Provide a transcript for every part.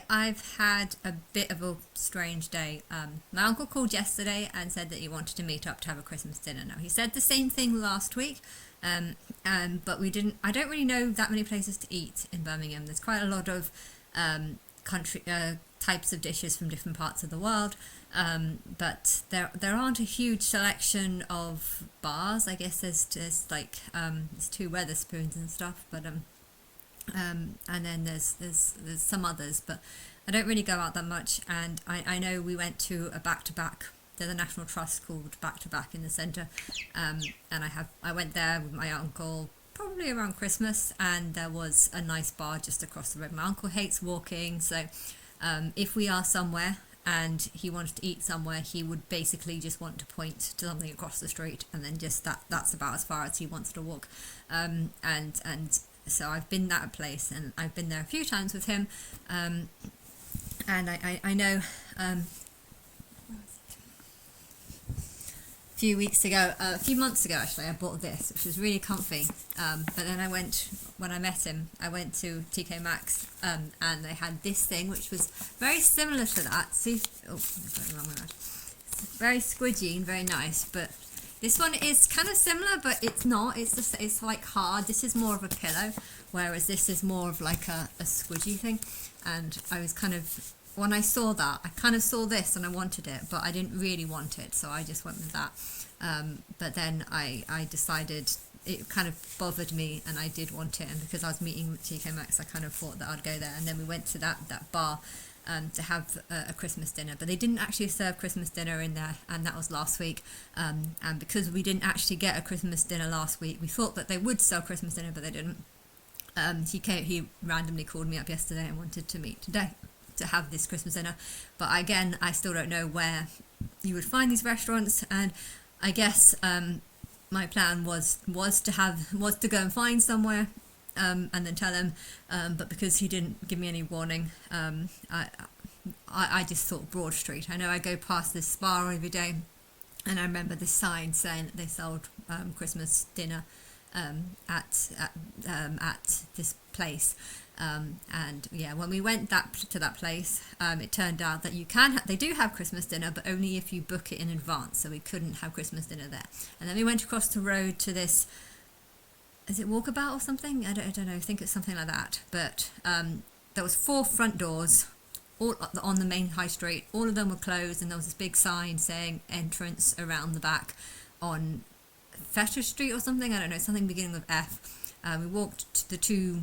I've had a bit of a strange day. My uncle called yesterday and said that he wanted to meet up to have a Christmas dinner. Now, he said the same thing last week, but we didn't. I don't really know that many places to eat in Birmingham. There's quite a lot of country types of dishes from different parts of the world, but there aren't a huge selection of bars. I guess there's like there's two Weatherspoons and stuff, but and then there's some others, but I don't really go out that much. And I know we went to a back to back. There's a national trust called Back to Back in the centre, and I went there with my uncle probably around Christmas, and there was a nice bar just across the road. My uncle hates walking, so if we are somewhere and he wanted to eat somewhere, he would basically just want to point to something across the street, and then just that's about as far as he wants to walk. And so I've been that place, and I've been there a few times with him, and I know a few months ago actually, I bought this, which was really comfy, but then when I met him, I went to TK Maxx, and they had this thing which was very similar to that. See, going wrong with that. It's very squidgy and very nice, but this one is kind of similar, but it's not. It's like hard. This is more of a pillow, whereas this is more of like a squidgy thing. And I was when I saw that, I kind of saw this and I wanted it, but I didn't really want it, so I just went with that. But then I decided it kind of bothered me, and I did want it. And because I was meeting at TK Maxx, I kind of thought that I'd go there. And then we went to that bar to have a Christmas dinner, but they didn't actually serve Christmas dinner in there, and that was last week. And because we didn't actually get a Christmas dinner last week, we thought that they would sell Christmas dinner, but they didn't. He randomly called me up yesterday and wanted to meet today to have this Christmas dinner, but again, I still don't know where you would find these restaurants. And I guess my plan was to go and find somewhere, and then tell him, but because he didn't give me any warning, I just thought Broad Street. I know I go past this spa every day, and I remember this sign saying that they sold Christmas dinner at this place. And yeah, when we went to that place, it turned out that they do have Christmas dinner, but only if you book it in advance. So we couldn't have Christmas dinner there. And then we went across the road to this. Is it Walkabout or something? I don't know. I think it's something like that. But there was 4 front doors, all on the main high street. All of them were closed, and there was this big sign saying entrance around the back on Fetter Street or something. I don't know. Something beginning with F. We walked to the two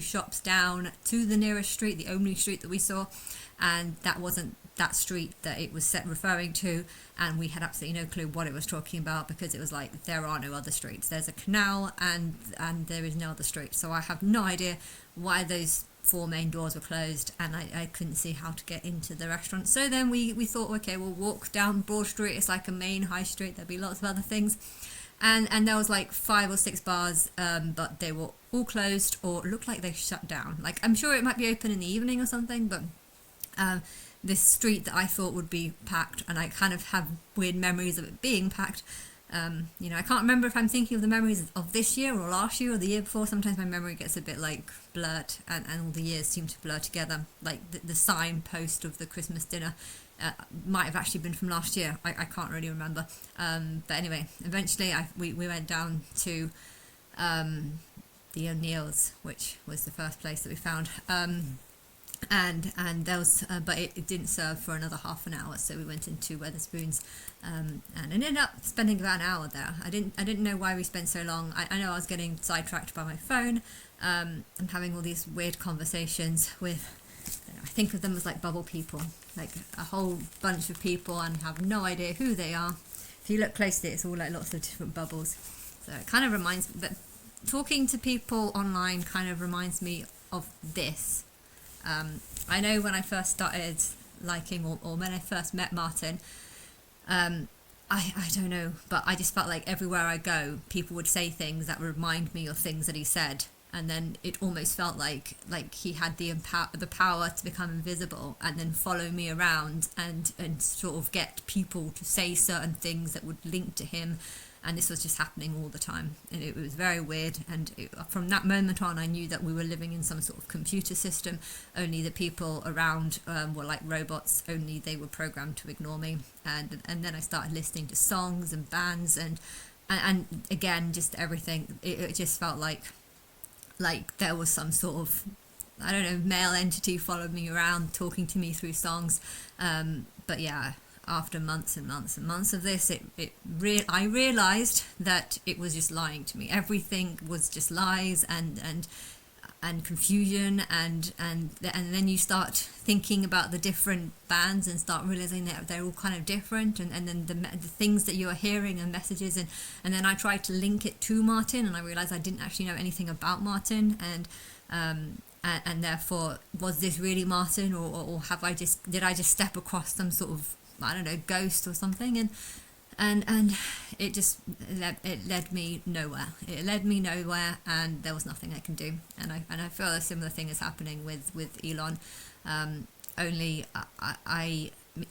shops down to the nearest street, the only street that we saw, and that wasn't that street that it was referring to, and we had absolutely no clue what it was talking about, because it was like, there are no other streets. There's a canal and there is no other street. So I have no idea why those 4 main doors were closed, and I couldn't see how to get into the restaurant. So then we thought, okay, we'll walk down Broad Street. It's like a main high street. There'll be lots of other things. And there was like 5 or 6 bars, but they were all closed or looked like they shut down. Like, I'm sure it might be open in the evening or something, but this street that I thought would be packed, and I kind of have weird memories of it being packed. I can't remember if I'm thinking of the memories of this year or last year or the year before. Sometimes my memory gets a bit like blurred, and all the years seem to blur together. Like the signpost of the Christmas dinner might have actually been from last year. I can't really remember. But anyway, eventually we went down to the O'Neill's, which was the first place that we found. And there was, but it didn't serve for another half an hour, so we went into Weatherspoons, and ended up spending about an hour there. I didn't know why we spent so long. I know I was getting sidetracked by my phone, and having all these weird conversations with, I think of them as like bubble people, like a whole bunch of people, and have no idea who they are. If you look closely, it's all like lots of different bubbles. So it kind of reminds me that talking to people online kind of reminds me of this. I know when I first started liking, or when I first met Martin, I don't know, but I just felt like everywhere I go, people would say things that remind me of things that he said, and then it almost felt like he had the power to become invisible and then follow me around and sort of get people to say certain things that would link to him. and this was just happening all the time, and it was very weird. And from that moment on, I knew that we were living in some sort of computer system. Only the people around were like robots. Only they were programmed to ignore me. And then I started listening to songs and bands, and again, just everything. It just felt like there was some sort of, I don't know, male entity followed me around, talking to me through songs. But yeah, after months and months and months of this, I realized that it was just lying to me. Everything was just lies and confusion, and then you start thinking about the different bands and start realizing that they're all kind of different, and then the things that you're hearing and messages, and then I tried to link it to Martin, and I realized I didn't actually know anything about Martin, and therefore, was this really Martin, or did I just step across some sort of, I don't know, ghost or something? And it just led me nowhere. It led me nowhere, and there was nothing I can do. And I feel a similar thing is happening with Elon. Only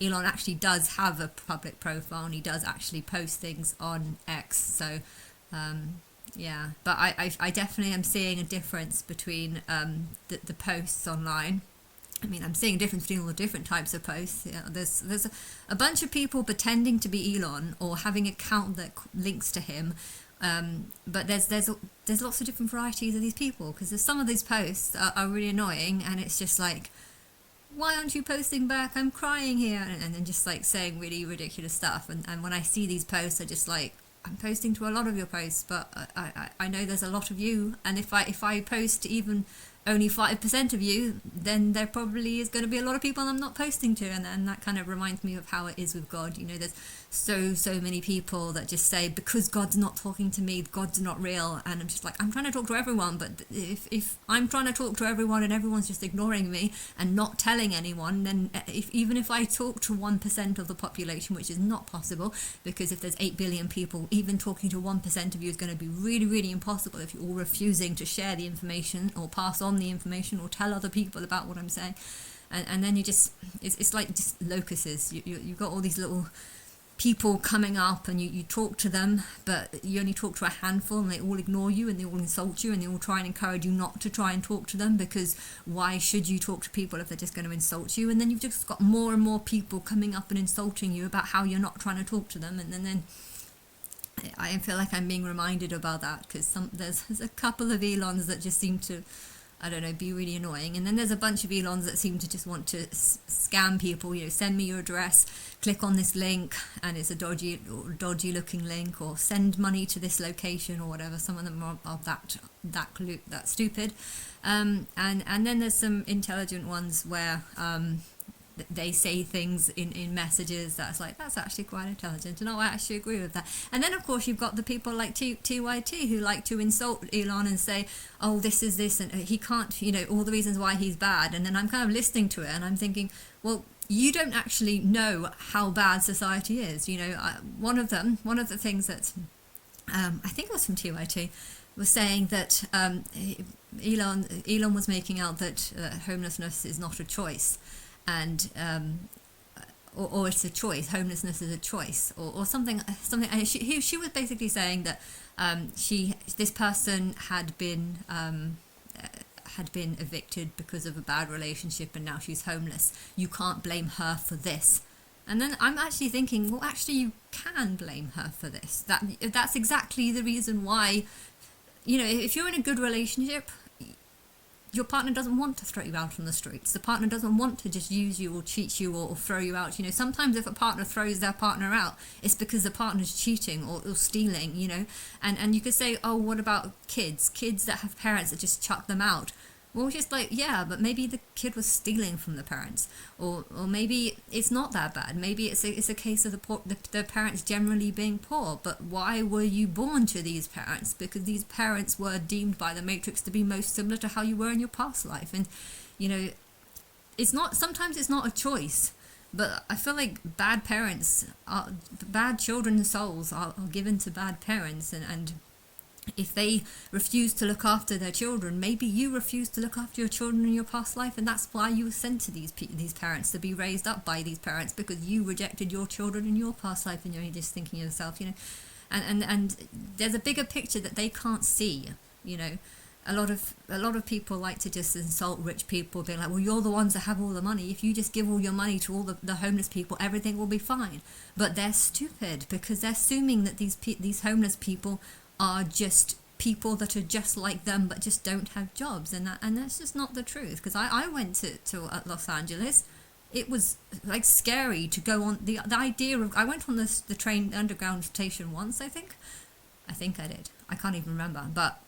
Elon actually does have a public profile, and he does actually post things on X. So yeah, but I definitely am seeing a difference between the posts online. I mean, I'm seeing a difference between all the different types of posts. Yeah, there's a bunch of people pretending to be Elon or having an account that links to him, but there's lots of different varieties of these people, because some of these posts are really annoying, and it's just like, why aren't you posting back? I'm crying here, and then just like saying really ridiculous stuff. And when I see these posts, I just like, I'm posting to a lot of your posts, but I know there's a lot of you, and if I post even only 5% of you, then there probably is going to be a lot of people I'm not posting to, and that kind of reminds me of how it is with God. You know, there's so many people that just say, because God's not talking to me, God's not real, and I'm just like, I'm trying to talk to everyone, but if I'm trying to talk to everyone and everyone's just ignoring me and not telling anyone, then even if I talk to 1% of the population, which is not possible, because if there's 8 billion people, even talking to 1% of you is going to be really, really impossible if you're all refusing to share the information or pass on the information or tell other people about what I'm saying. And then you just, it's like just locusts. You've got all these little people coming up, and you talk to them, but you only talk to a handful, and they all ignore you, and they all insult you, and they all try and encourage you not to try and talk to them, because why should you talk to people if they're just going to insult you? And then you've just got more and more people coming up and insulting you about how you're not trying to talk to them, and then I feel like I'm being reminded about that, because there's a couple of Elons that just seem to, I don't know, be really annoying. And then there's a bunch of Elons that seem to just want to scam people, you know, send me your address, click on this link, and it's a dodgy looking link, or send money to this location or whatever. Some of them are that stupid. And then there's some intelligent ones where they say things in messages that's like, that's actually quite intelligent, and I actually agree with that. And then of course you've got the people like TYT who like to insult Elon and say, oh, this is this, and he can't, you know, all the reasons why he's bad. And then I'm kind of listening to it, and I'm thinking, well, you don't actually know how bad society is. You know, one of the things that I think it was from TYT was saying that Elon was making out that homelessness is not a choice, and or it's a choice. Homelessness is a choice, or something. And she was basically saying that this person had been evicted because of a bad relationship, and now she's homeless. You can't blame her for this. And then I'm actually thinking, well, actually, you can blame her for this. That's exactly the reason why. You know, if you're in a good relationship, your partner doesn't want to throw you out on the streets. The partner doesn't want to just use you or cheat you or throw you out. You know, sometimes if a partner throws their partner out, it's because the partner's cheating or stealing, you know. And you could say, oh, what about kids? Kids that have parents that just chuck them out. Well, just like, yeah, but maybe the kid was stealing from the parents, or maybe it's not that bad. Maybe it's a case of the parents generally being poor. But why were you born to these parents? Because these parents were deemed by the Matrix to be most similar to how you were in your past life. And you know, sometimes it's not a choice. But I feel like bad children's souls are given to bad parents, and if they refuse to look after their children, maybe you refuse to look after your children in your past life, and that's why you were sent to these parents, to be raised up by these parents, because you rejected your children in your past life, and you're just thinking of yourself, you know. and there's a bigger picture that they can't see. You know, a lot of people like to just insult rich people, being like, well, you're the ones that have all the money. If you just give all your money to all the homeless people, everything will be fine. But they're stupid, because they're assuming that these homeless people are just people that are just like them but just don't have jobs, and that's just not the truth. Because I went to Los Angeles. It was like scary to go on the idea of, I went on the train, the underground station once, I think I did, I can't even remember, but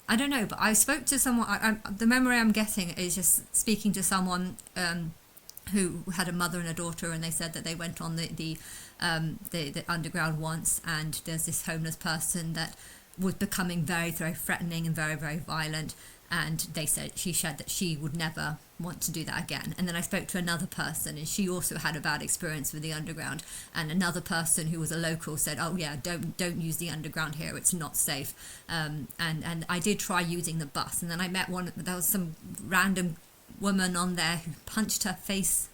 I don't know, but I spoke to someone. The memory I'm getting is just speaking to someone who had a mother and a daughter, and they said that they went on the underground once, and there's this homeless person that was becoming very, very threatening and very, very violent, and she said that she would never want to do that again. And then I spoke to another person, and she also had a bad experience with the underground, and another person who was a local said, oh yeah, don't use the underground here, it's not safe. And I did try using the bus, and then I met there was some random woman on there who punched her face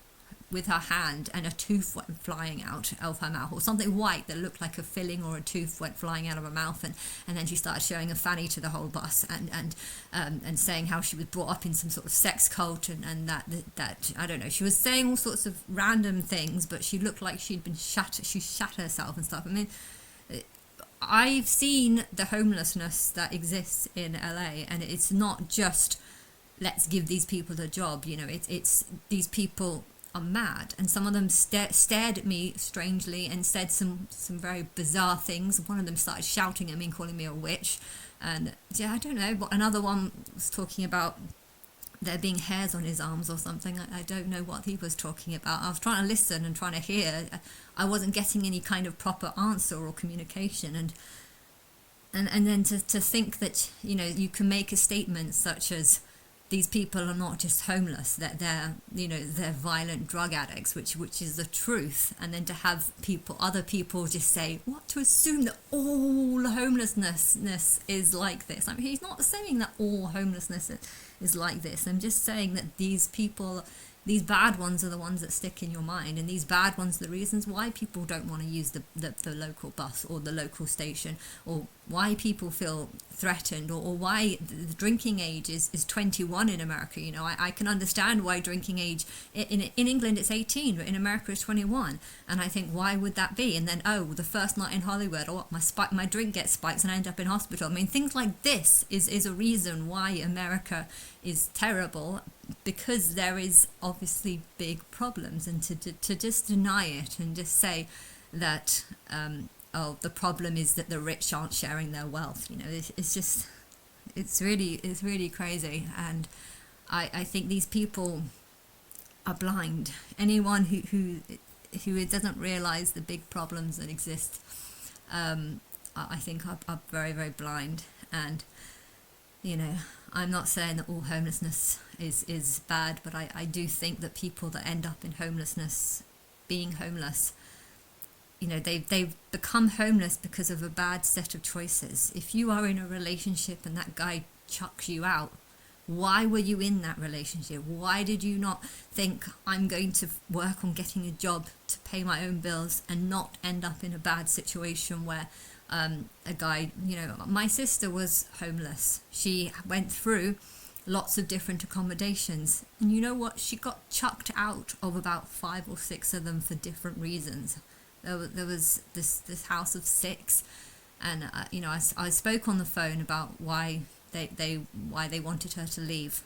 with her hand, and a tooth went flying out of her mouth, or something white that looked like a filling or a tooth went flying out of her mouth, and then she started showing a fanny to the whole bus, and saying how she was brought up in some sort of sex cult, and that I don't know, she was saying all sorts of random things, but she looked like she shat herself and stuff. I mean, I've seen the homelessness that exists in LA, and it's not just let's give these people a job, you know, it's these people are mad, and some of them stared at me strangely and said some very bizarre things. One of them started shouting at me and calling me a witch, and yeah, I don't know, but another one was talking about there being hairs on his arms or something. I don't know what he was talking about. I was trying to listen and trying to hear. I wasn't getting any kind of proper answer or communication, and then to think that, you know, you can make a statement such as, these people are not just homeless, that they're violent drug addicts, which is the truth, and then to have other people just say, what, to assume that all homelessness is like this. I mean, he's not saying that all homelessness is like this. I'm just saying that these people, these bad ones, are the ones that stick in your mind, and these bad ones are the reasons why people don't want to use the local bus or the local station, or why people feel threatened, or why the drinking age is 21 in America. You know, I can understand why drinking age in England it's 18, but in America it's 21, and I think, why would that be? And then, oh, the first night in Hollywood, or my drink gets spiked and I end up in hospital. I mean, things like this is a reason why America is terrible, because there is obviously big problems, and to just deny it and just say that the problem is that the rich aren't sharing their wealth, you know, it's really crazy. And I think these people are blind. Anyone who doesn't realize the big problems that exist, I think are very, very blind. And, you know, I'm not saying that all homelessness is bad, but I do think that people that end up in homelessness, being homeless, you know, they've become homeless because of a bad set of choices. If you are in a relationship and that guy chucks you out, why were you in that relationship? Why did you not think, I'm going to work on getting a job to pay my own bills, and not end up in a bad situation where a guy, you know, my sister was homeless. She went through lots of different accommodations, and you know what? She got chucked out of about 5 or 6 of them for different reasons. There was this house of 6, and you know, I spoke on the phone about why they wanted her to leave,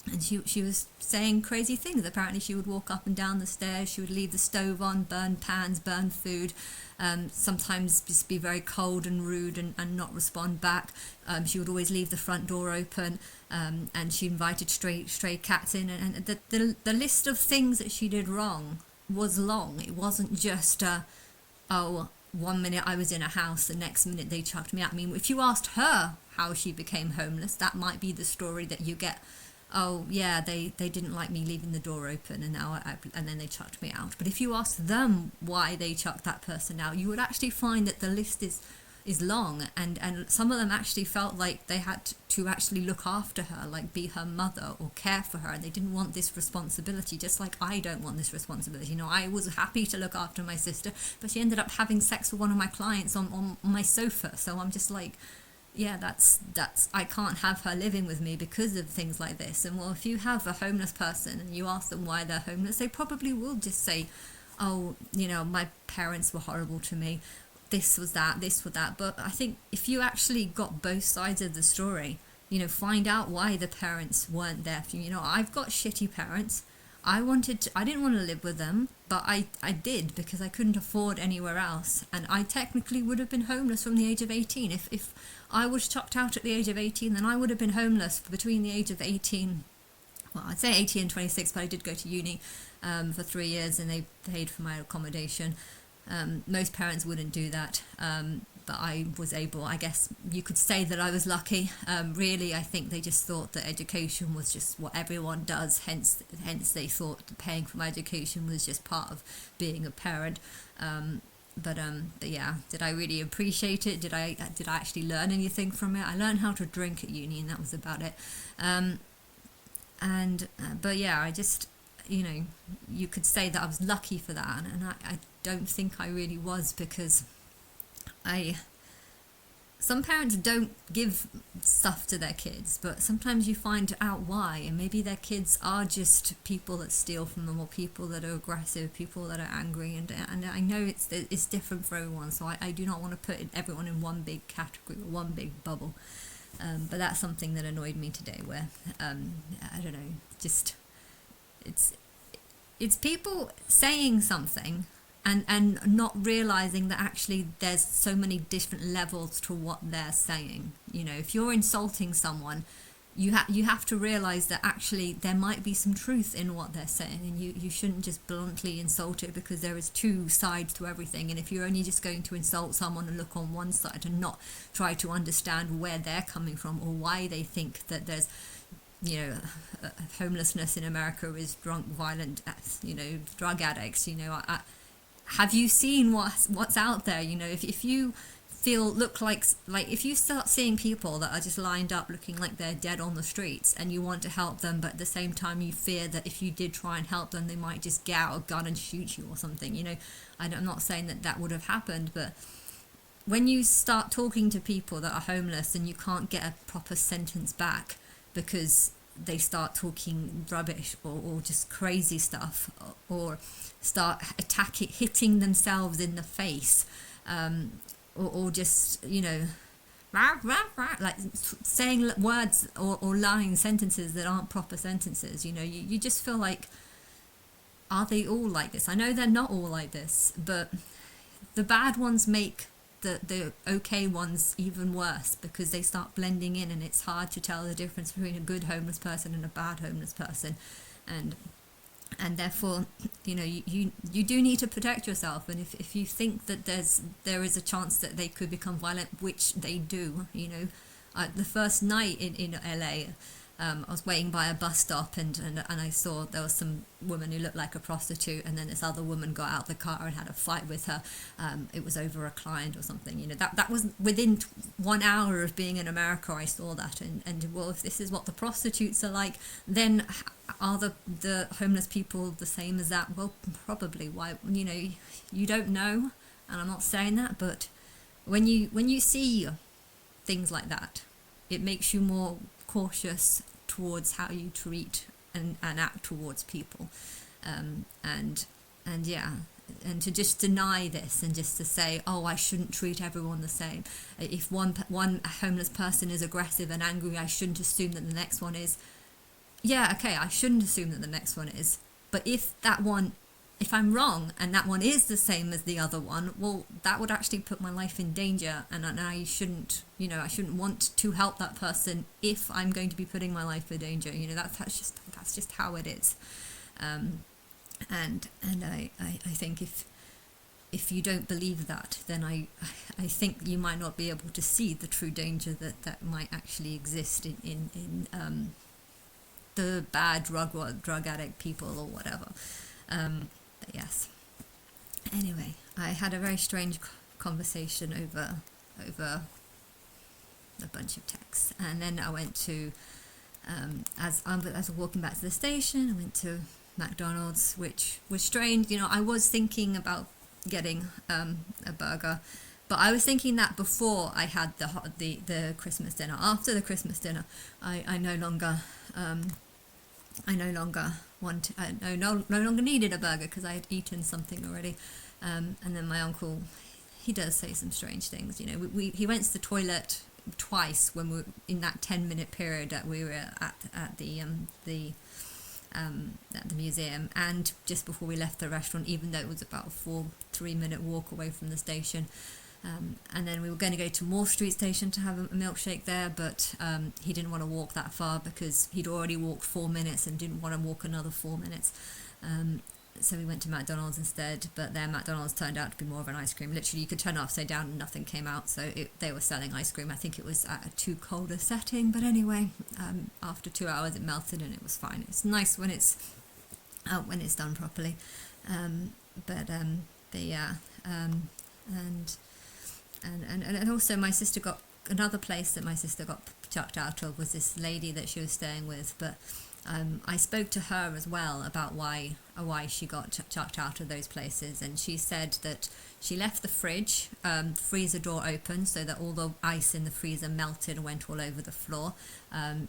and she was saying crazy things. Apparently she would walk up and down the stairs, she would leave the stove on, burn pans, burn food, sometimes just be very cold and rude and not respond back. She would always leave the front door open, and she invited stray cats in, and the list of things that she did wrong was long. It wasn't just one minute I was in a house, the next minute they chucked me out. I mean, if you asked her how she became homeless, that might be the story that you get. Oh yeah, they didn't like me leaving the door open, and now and then they chucked me out. But if you asked them why they chucked that person out, you would actually find that the list is is long, and some of them actually felt like they had to actually look after her, like be her mother or care for her. They didn't want this responsibility, just like I don't want this responsibility. You know, I was happy to look after my sister, but she ended up having sex with one of my clients on my sofa. So I'm just like, yeah, that's I can't have her living with me because of things like this. And well, if you have a homeless person and you ask them why they're homeless, they probably will just say, oh, you know, my parents were horrible to me, this was that, this was that. But I think if you actually got both sides of the story, you know, find out why the parents weren't there for you. You know, I've got shitty parents. I didn't want to live with them, but I did because I couldn't afford anywhere else. And I technically would have been homeless from the age of 18. If I was chucked out at the age of 18, then I would have been homeless between the age of 18, well, I'd say 18 and 26, but I did go to uni for 3 years and they paid for my accommodation. Most parents wouldn't do that. But I was able, I guess you could say that I was lucky. Really, I think they just thought that education was just what everyone does. Hence they thought that paying for my education was just part of being a parent. But yeah, did I really appreciate it? Did I actually learn anything from it? I learned how to drink at uni, and that was about it. But yeah, I just, you know, you could say that I was lucky for that, and I don't think I really was, because some parents don't give stuff to their kids, but sometimes you find out why, and maybe their kids are just people that steal from them, or people that are aggressive, people that are angry, and I know it's different for everyone, so I do not want to put everyone in one big category or one big bubble, but that's something that annoyed me today, where I don't know, just it's people saying something and not realizing that actually there's so many different levels to what they're saying. You know, if you're insulting someone, you have to realize that actually there might be some truth in what they're saying, and you shouldn't just bluntly insult it, because there is two sides to everything. And if you're only just going to insult someone and look on one side and not try to understand where they're coming from or why they think that there's, you know, homelessness in America is drunk, violent, you know, drug addicts, you know, have you seen what's out there? You know, if you look like if you start seeing people that are just lined up looking like they're dead on the streets, and you want to help them, but at the same time you fear that if you did try and help them, they might just get out a gun and shoot you or something. You know, I'm not saying that would have happened, but when you start talking to people that are homeless and you can't get a proper sentence back because they start talking rubbish or just crazy stuff, or start hitting themselves in the face, or just, you know, like saying words or lying sentences that aren't proper sentences, you know, you just feel like, are they all like this? I know they're not all like this, but the bad ones make the okay ones even worse, because they start blending in, and it's hard to tell the difference between a good homeless person and a bad homeless person, and therefore, you know, you do need to protect yourself. And if you think that there is a chance that they could become violent, which they do, you know, the first night in LA, I was waiting by a bus stop, and I saw there was some woman who looked like a prostitute, and then this other woman got out the car and had a fight with her. It was over a client or something. You know, that was within 1 hour of being in America. I saw that, and well, if this is what the prostitutes are like, then are the homeless people the same as that? Well, probably. Why? You know, you don't know, and I'm not saying that, but when you see things like that, it makes you more cautious towards how you treat and act towards people, and yeah, and to just deny this and just to say, oh, I shouldn't treat everyone the same. If one homeless person is aggressive and angry, I shouldn't assume that the next one is. Yeah, okay, I shouldn't assume that the next one is, but if I'm wrong and that one is the same as the other one, well, that would actually put my life in danger, and I shouldn't, you know, I shouldn't want to help that person if I'm going to be putting my life in danger. You know, that's just how it is, and I think if you don't believe that, then I think you might not be able to see the true danger that might actually exist in the bad drug addict people or whatever. But yes. Anyway, I had a very strange conversation over over a bunch of texts. And then I went to, as I was walking back to the station, I went to McDonald's, which was strange. I was thinking about getting a burger, but I was thinking that before I had the Christmas dinner. After the Christmas dinner, I no longer no longer needed a burger because I had eaten something already. And then my uncle, he does say some strange things. He went to the toilet twice when we were in that 10-minute period that we were at the museum, and just before we left the restaurant, even though it was about a 3-minute walk away from the station. And then we were going to go to Moore Street Station to have a milkshake there, but he didn't want to walk that far because he'd already walked 4 minutes and didn't want to walk another 4 minutes. So we went to McDonald's instead, but their McDonald's turned out to be more of an ice cream. Literally, you could turn it upside down and nothing came out. So they were selling ice cream. I think it was at a too cold a setting, but anyway, after 2 hours it melted and it was fine. It's nice when it's out, when it's done properly. And also my sister got another place that my sister got chucked out of was this lady that she was staying with, but I spoke to her as well about why she got chucked out of those places, and she said that she left the freezer door open so that all the ice in the freezer melted and went all over the floor.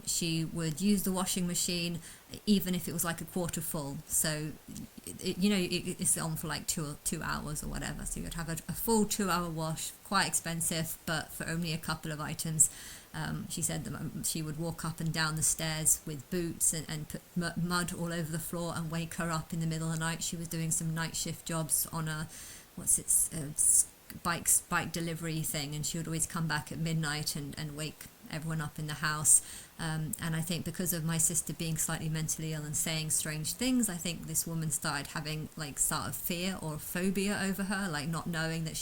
She would use the washing machine even if it was like a quarter full, so it's on for like 2 hours or whatever, so you'd have a full 2-hour wash, quite expensive, but for only a couple of items. She said that she would walk up and down the stairs with boots and put mud all over the floor and wake her up in the middle of the night. She was doing some night shift jobs on a bike delivery thing, and she would always come back at midnight and wake everyone up in the house. And I think because of my sister being slightly mentally ill and saying strange things, I think this woman started having like sort of fear or phobia over her, like not knowing that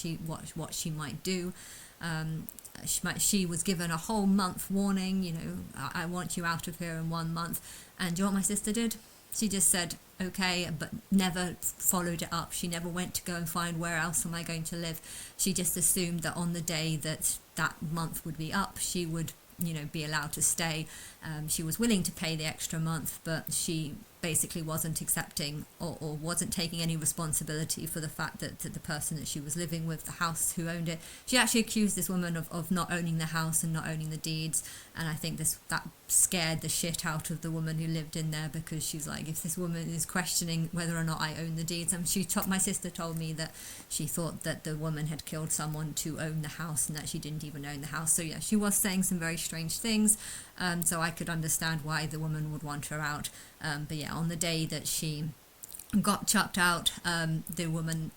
what she might do. She was given a whole month warning, I want you out of here in 1 month. And do you know what my sister did? She just said, okay, but never followed it up. She never went to go and find where else am I going to live. She just assumed that on the day that month would be up, she would, be allowed to stay. She was willing to pay the extra month, but she basically wasn't accepting or wasn't taking any responsibility for the fact that the person that she was living with, the house who owned it, she actually accused this woman of not owning the house and not owning the deeds. And I think that scared the shit out of the woman who lived in there, because she's like, if this woman is questioning whether or not I own the deeds, my sister told me that she thought that the woman had killed someone to own the house and that she didn't even own the house. So yeah, she was saying some very strange things. So I could understand why the woman would want her out. But yeah, on the day that she got chucked out, the woman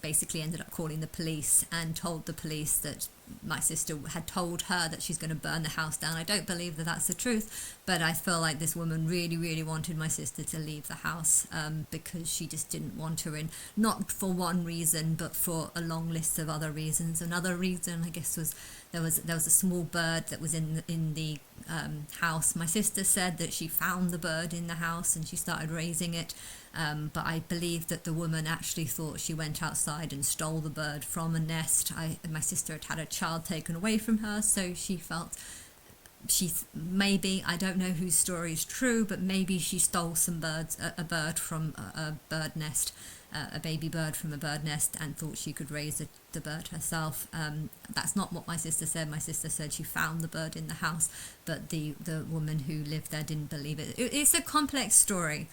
basically ended up calling the police and told the police that my sister had told her that she's going to burn the house down. I don't believe that that's the truth, but I feel like this woman really, really wanted my sister to leave the house because she just didn't want her in, not for one reason, but for a long list of other reasons. Another reason, I guess, was there was a small bird that was in the house. My sister said that she found the bird in the house and she started raising it, but I believe that the woman actually thought she went outside and stole the bird from a nest. My sister had a child taken away from her, so she felt maybe, I don't know whose story is true, but maybe she stole a bird from a bird nest, a baby bird from a bird nest, and thought she could raise the bird herself. That's not what my sister said. My sister said she found the bird in the house, but the woman who lived there didn't believe it. It's a complex story,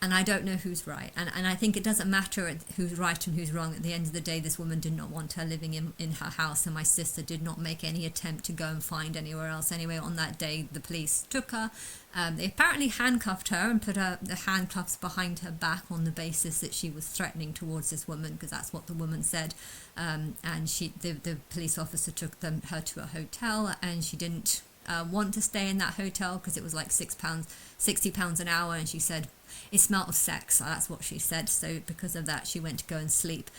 and I don't know who's right. And I think it doesn't matter who's right and who's wrong. At the end of the day, this woman did not want her living in her house, and my sister did not make any attempt to go and find anywhere else. Anyway, on that day, the police took her. They apparently handcuffed her and put the handcuffs behind her back on the basis that she was threatening towards this woman, because that's what the woman said. And the police officer took her to a hotel, and she didn't want to stay in that hotel because it was like £60 an hour, and she said it smelled of sex. That's what she said. So because of that, she went to go and sleep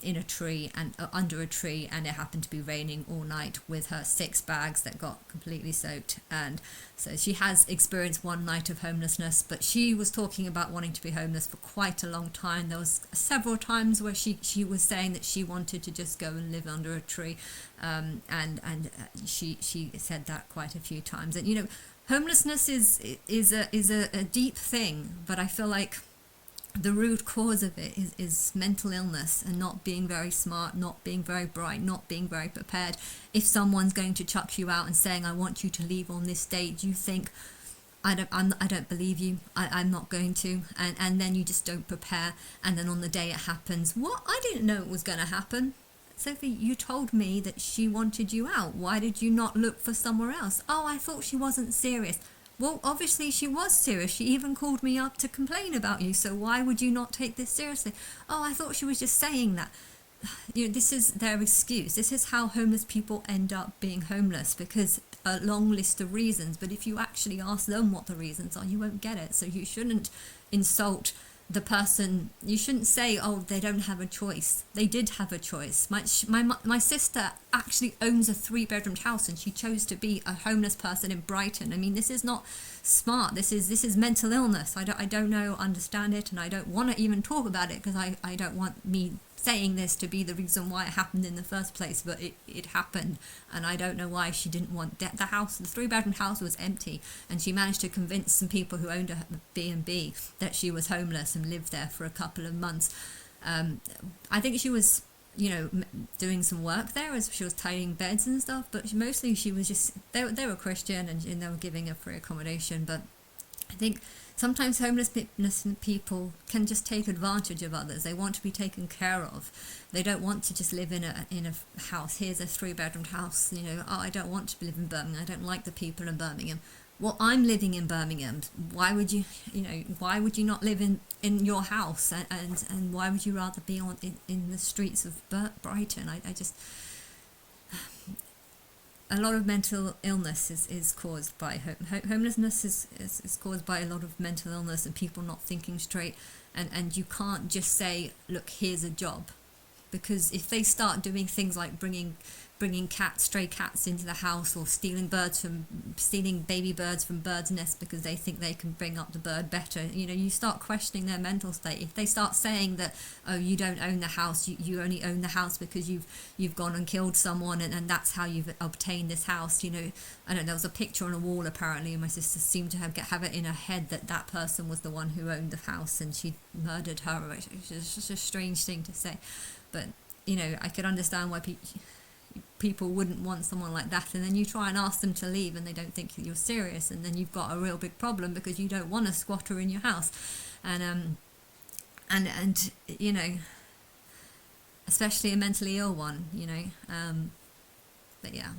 in a tree and under a tree, and it happened to be raining all night with her 6 bags that got completely soaked. And so she has experienced one night of homelessness, but she was talking about wanting to be homeless for quite a long time. There was several times where she was saying that she wanted to just go and live under a tree, and she said that quite a few times. And homelessness is a deep thing, but I feel like the root cause of it is mental illness and not being very smart, not being very bright, not being very prepared. If someone's going to chuck you out and saying, I want you to leave on this date, you think, I don't believe you, I'm not going to, and then you just don't prepare, and then on the day it happens. What? I didn't know it was going to happen. Sophie, you told me that she wanted you out. Why did you not look for somewhere else? Oh, I thought she wasn't serious. Well, obviously she was serious. She even called me up to complain about you. So why would you not take this seriously? Oh, I thought she was just saying that. This is their excuse. This is how homeless people end up being homeless, because a long list of reasons. But if you actually ask them what the reasons are, you won't get it. So you shouldn't insult the person. You shouldn't say, oh, they don't have a choice. They did have a choice. My sister actually owns a 3-bedroomed house, and she chose to be a homeless person in Brighton. I mean, this is not smart. This is mental illness. I don't understand it, and I don't want to even talk about it, because I don't want me saying this to be the reason why it happened in the first place, but it happened, and I don't know why she didn't want the house. The 3-bedroom house was empty, and she managed to convince some people who owned a B&B that she was homeless and lived there for a couple of months. I think she was doing some work there as she was tidying beds and stuff, but mostly she was just, they were Christian, and they were giving her free accommodation. But I think sometimes homeless people can just take advantage of others. They want to be taken care of. They don't want to just live in a house. Here's a 3-bedroom house. Oh, I don't want to live in Birmingham. I don't like the people in Birmingham. Well, I'm living in Birmingham. Why would you not live in your house? And why would you rather be in the streets of Brighton? I just, a lot of mental illness is caused by homelessness is caused by a lot of mental illness and people not thinking straight. And you can't just say, look, here's a job. Because if they start doing things like bringing stray cats into the house, or stealing baby birds from birds' nests because they think they can bring up the bird better, you start questioning their mental state. If they start saying that, oh, you don't own the house, you only own the house because you've gone and killed someone, and that's how you've obtained this house. I don't know, there was a picture on a wall apparently, and my sister seemed to have it in her head that person was the one who owned the house and she murdered her. It's just a strange thing to say, but I could understand why people wouldn't want someone like that, and then you try and ask them to leave and they don't think you're serious, and then you've got a real big problem because you don't want a squatter in your house. And especially a mentally ill one. But yeah.